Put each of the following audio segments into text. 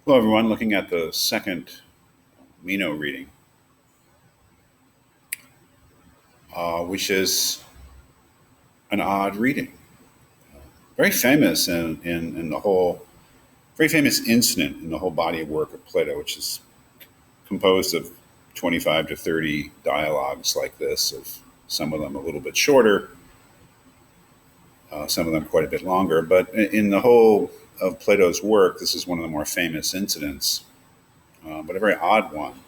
Hello, everyone. Looking at the second Meno reading, which is an odd reading. Very famous in the whole, very famous incident in the whole body of work of Plato, which is composed of 25 to 30 dialogues like this, of some of them a little bit shorter, some of them quite a bit longer. But in the whole of Plato's work, this is one of the more famous incidents, but a very odd one.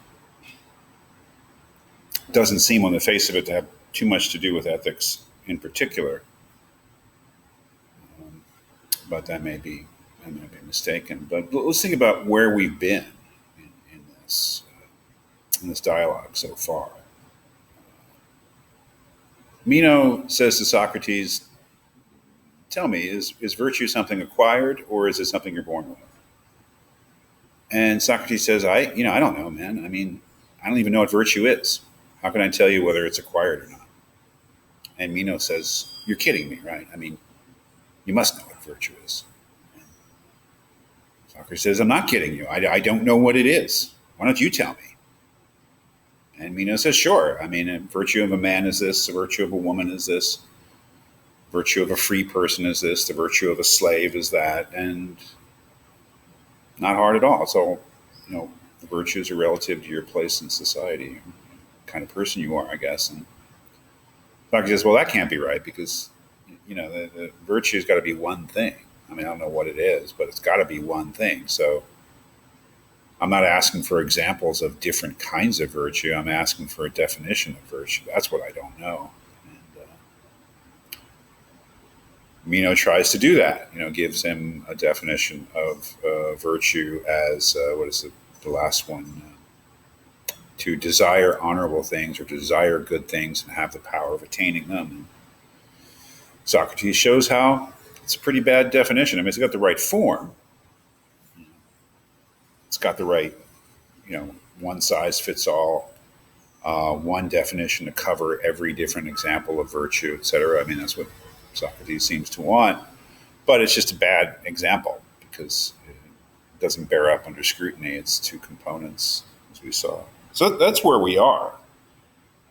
Doesn't seem on the face of it to have too much to do with ethics in particular, but that may be mistaken. But let's think about where we've been in this dialogue so far. Meno says to Socrates, "Tell me, is virtue something acquired or is it something you're born with?" And Socrates says, I don't know, man. I mean, I don't even know what virtue is. How can I tell you whether it's acquired or not?" And Meno says, "You're kidding me, right? I mean, you must know what virtue is." And Socrates says, "I'm not kidding you. I don't know what it is. Why don't you tell me?" And Meno says, "Sure. I mean, a virtue of a man is this. The virtue of a woman is this. Virtue of a free person is this. The virtue of a slave is that. And not hard at all. It's all, the virtues are relative to your place in society, kind of person you are, I guess." And Socrates says, "Well, that can't be right because, the virtue's got to be one thing. I mean, I don't know what it is, but it's got to be one thing. So I'm not asking for examples of different kinds of virtue. I'm asking for a definition of virtue. That's what I don't know." And Meno tries to do that, gives him a definition of virtue as, what is the last one? To desire honorable things or to desire good things and have the power of attaining them. And Socrates shows how it's a pretty bad definition. I mean, it's got the right form. It's got the right, one size fits all, one definition to cover every different example of virtue, etc. I mean, that's what Socrates seems to want. But it's just a bad example because it doesn't bear up under scrutiny. It's two components, as we saw. So that's where we are.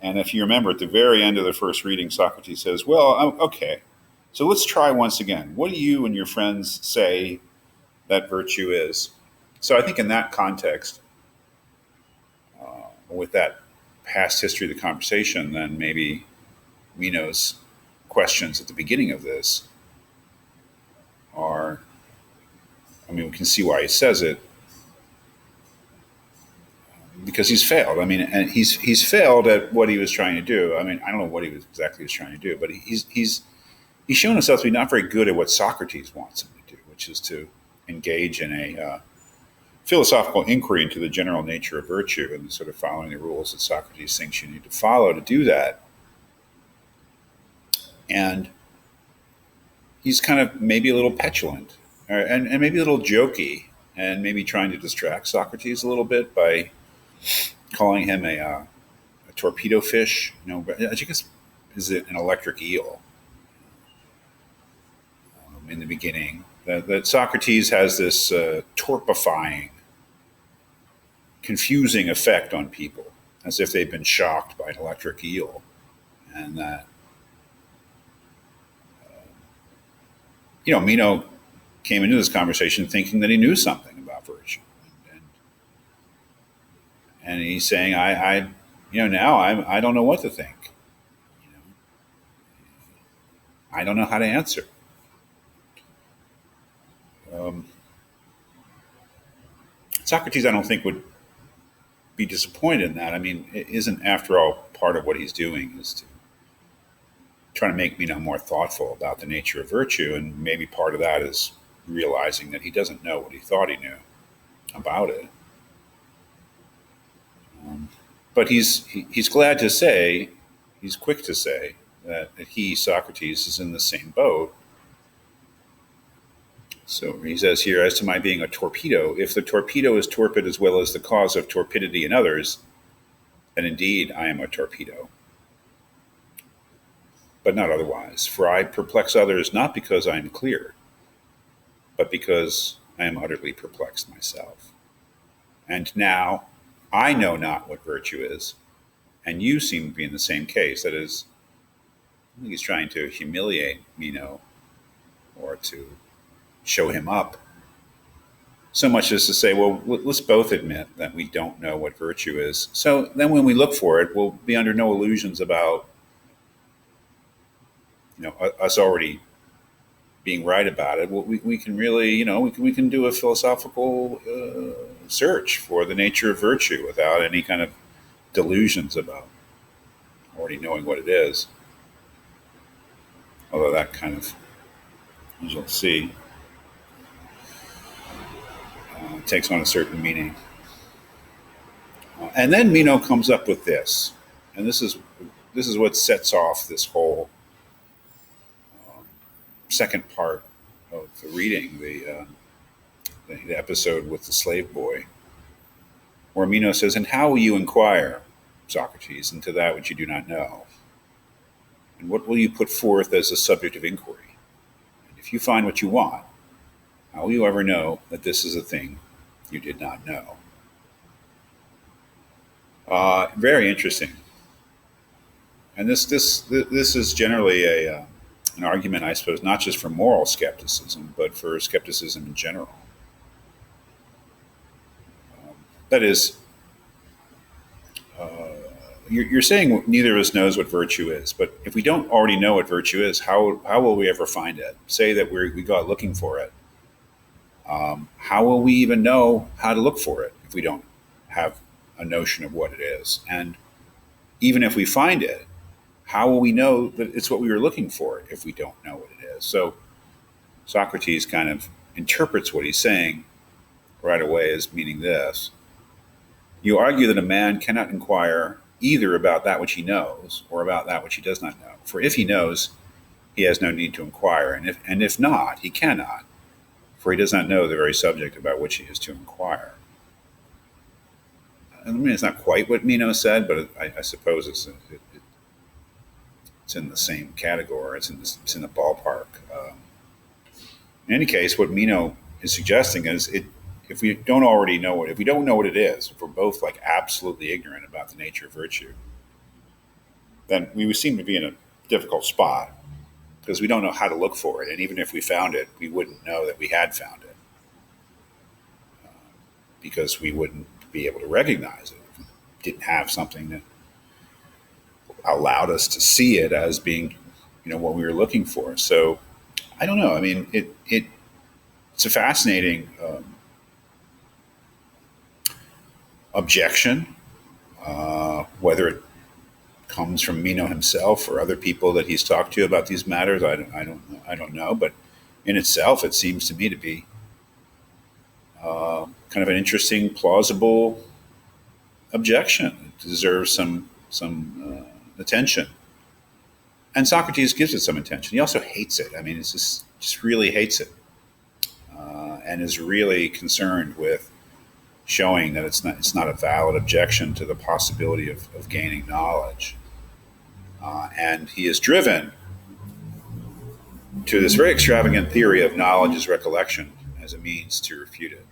And if you remember, at the very end of the first reading, Socrates says, "Well, okay, so let's try once again. What do you and your friends say that virtue is?" So I think in that context, with that past history of the conversation, then maybe Meno's questions at the beginning of this are, I mean, we can see why he says it, because he's failed. I mean, and he's failed at what he was trying to do. I mean, I don't know what he was exactly was trying to do, but he's shown himself to be not very good at what Socrates wants him to do, which is to engage in a philosophical inquiry into the general nature of virtue and sort of following the rules that Socrates thinks you need to follow to do that. And he's kind of maybe a little petulant, and maybe a little jokey, and maybe trying to distract Socrates a little bit by calling him a torpedo fish. I guess is it an electric eel in the beginning. That Socrates has this torpifying, confusing effect on people, as if they've been shocked by an electric eel, and that Meno came into this conversation thinking that he knew something about virtue, and he's saying, now I don't know what to think. I don't know how to answer. Socrates, I don't think, would be disappointed in that. I mean, it isn't, after all, part of what he's doing is to try to make Meno more thoughtful about the nature of virtue, and maybe part of that is realizing that he doesn't know what he thought he knew about it. But he's glad to say, he's quick to say that he, Socrates, is in the same boat. So he says here, "As to my being a torpedo, if the torpedo is torpid as well as the cause of torpidity in others, then indeed I am a torpedo. But not otherwise, for I perplex others not because I am clear, but because I am utterly perplexed myself." And now I know not what virtue is, and you seem to be in the same case. That is, I think he's trying to humiliate Meno or to show him up, so much as to say, well, let's both admit that we don't know what virtue is. So then when we look for it, we'll be under no illusions about us already being right about it. Well, we can really, we can do a philosophical search for the nature of virtue without any kind of delusions about already knowing what it is. Although that kind of, as you'll see, takes on a certain meaning. And then Meno comes up with this, and this is what sets off this whole second part of the reading, the episode with the slave boy, where Meno says, "And how will you inquire, Socrates, into that which you do not know? And what will you put forth as a subject of inquiry? And if you find what you want, how will you ever know that this is a thing you did not know?" Very interesting. And this is generally an argument, I suppose, not just for moral skepticism, but for skepticism in general. That is, you're saying neither of us knows what virtue is, but if we don't already know what virtue is, how will we ever find it? Say that we go out looking for it. How will we even know how to look for it if we don't have a notion of what it is? And even if we find it, how will we know that it's what we were looking for if we don't know what it is? So Socrates kind of interprets what he's saying right away as meaning this. You argue that a man cannot inquire either about that which he knows or about that which he does not know. For if he knows, he has no need to inquire, and if not, he cannot, for he does not know the very subject about which he is to inquire. I mean, it's not quite what Meno said, but I suppose it's in the same category. It's in the ballpark. In any case, what Meno is suggesting is if we don't already know it, if we don't know what it is, if we're both like absolutely ignorant about the nature of virtue, then we would seem to be in a difficult spot because we don't know how to look for it. And even if we found it, we wouldn't know that we had found it because we wouldn't be able to recognize it if we didn't have something that allowed us to see it as being, what we were looking for. So I don't know. I mean, it's a fascinating objection, whether it comes from Meno himself or other people that he's talked to about these matters. I don't know. But in itself, it seems to me to be kind of an interesting, plausible objection. It deserves some attention. And Socrates gives it some attention. He also hates it. I mean, it's just really hates it, and is really concerned with showing that it's not a valid objection to the possibility of gaining knowledge. And he is driven to this very extravagant theory of knowledge as recollection as a means to refute it.